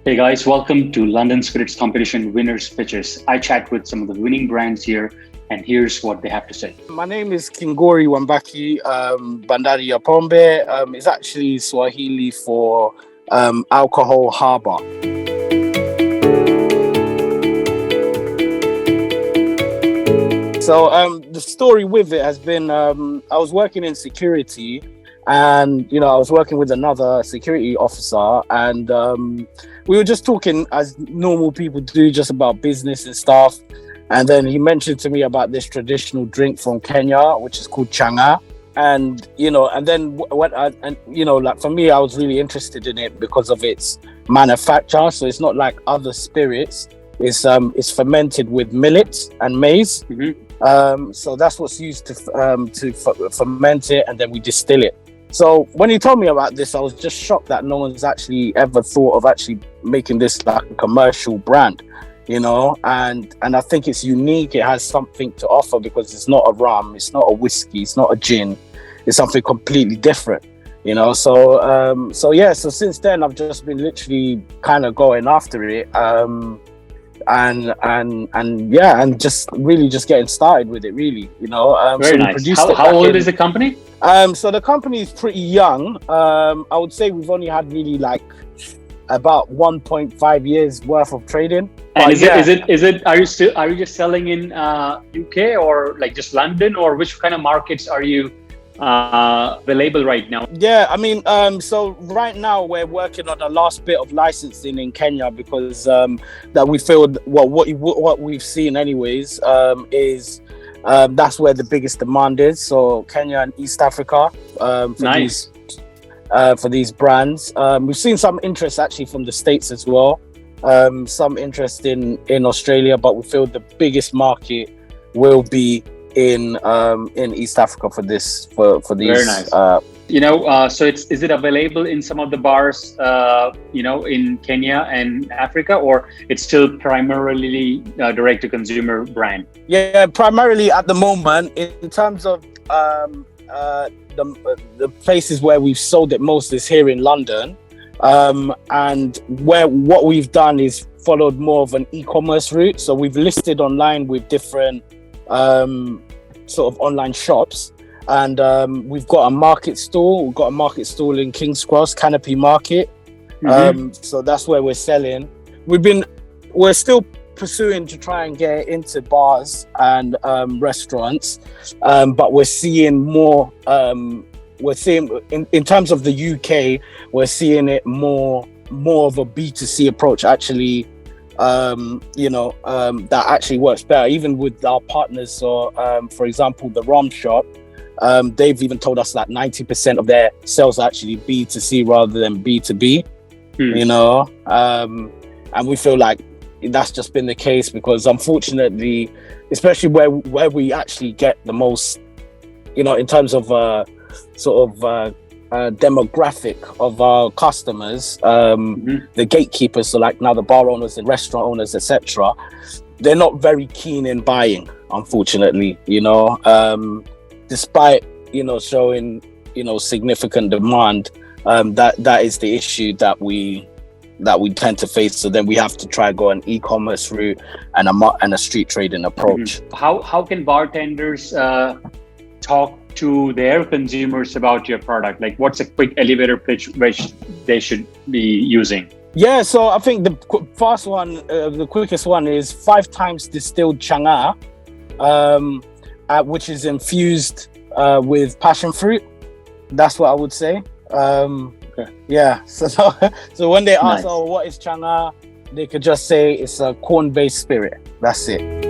Hey guys, welcome to London Spirits Competition Winners Pitches. I chat with some of the winning brands here, and here's what they have to say. My name is Kingori Wambaki. Bandari ya Pombe is actually Swahili for alcohol harbor. So the story with it has been, I was working in security, and I was working with another security officer, and we were just talking as normal people do, just about business and stuff. And then he mentioned to me about this traditional drink from Kenya, which is called changa. And and then like for me, I was really interested in it because of its manufacture. So it's not like other spirits. It's fermented with millet and maize. Mm-hmm. So that's what's used to ferment it, and then we distill it. So when he told me about this, I was just shocked that no one's actually ever thought of actually making this like a commercial brand, and I think it's unique. It has something to offer because it's not a rum, it's not a whiskey, it's not a gin, it's something completely different, So since then I've just been literally kind of going after it, and just really just getting started with it, really, Very nice. How old is the company? So the company is pretty young. I would say we've only had really like about 1.5 years worth of trading. And is it are you just selling in UK or like just London, or which kind of markets are you available right now? Yeah, I mean, so right now we're working on the last bit of licensing in Kenya because that we feel what we've seen anyways is that's where the biggest demand is. So Kenya and East Africa for these brands. We've seen some interest actually from the States as well. Some interest in Australia, but we feel the biggest market will be in East Africa for these. Very nice. So is it available in some of the bars in Kenya and Africa, or it's still primarily direct to consumer brand? Yeah, primarily at the moment. In terms of the places where we've sold it most is here in London, and what we've done is followed more of an e-commerce route. So we've listed online with different sort of online shops, and we've got a market stall. We've got a market stall in King's Cross, Canopy Market. Mm-hmm. So that's where we're selling. We're still pursuing to try and get into bars and restaurants, but we're seeing more. We're seeing in terms of the UK, we're seeing it more of a B2C approach actually. That actually works better, even with our partners. So, for example, the rum shop, they've even told us that 90% of their sales are actually B2C rather than B2B. And we feel like that's just been the case because, unfortunately, especially where we actually get the most, in terms of demographic of our customers, the gatekeepers, so like now the bar owners and restaurant owners, etc., they're not very keen in buying, unfortunately, despite showing significant demand. That is the issue that we tend to face. So then we have to try go an e-commerce route and a street trading approach. How can bartenders talk to their consumers about your product? Like, what's a quick elevator pitch which they should be using? Yeah, so I think the first one, the quickest one is 5 times distilled changa, which is infused with passion fruit. That's what I would say. Okay. Yeah, so when they ask, Nice. what is changa? They could just say it's a corn-based spirit. That's it.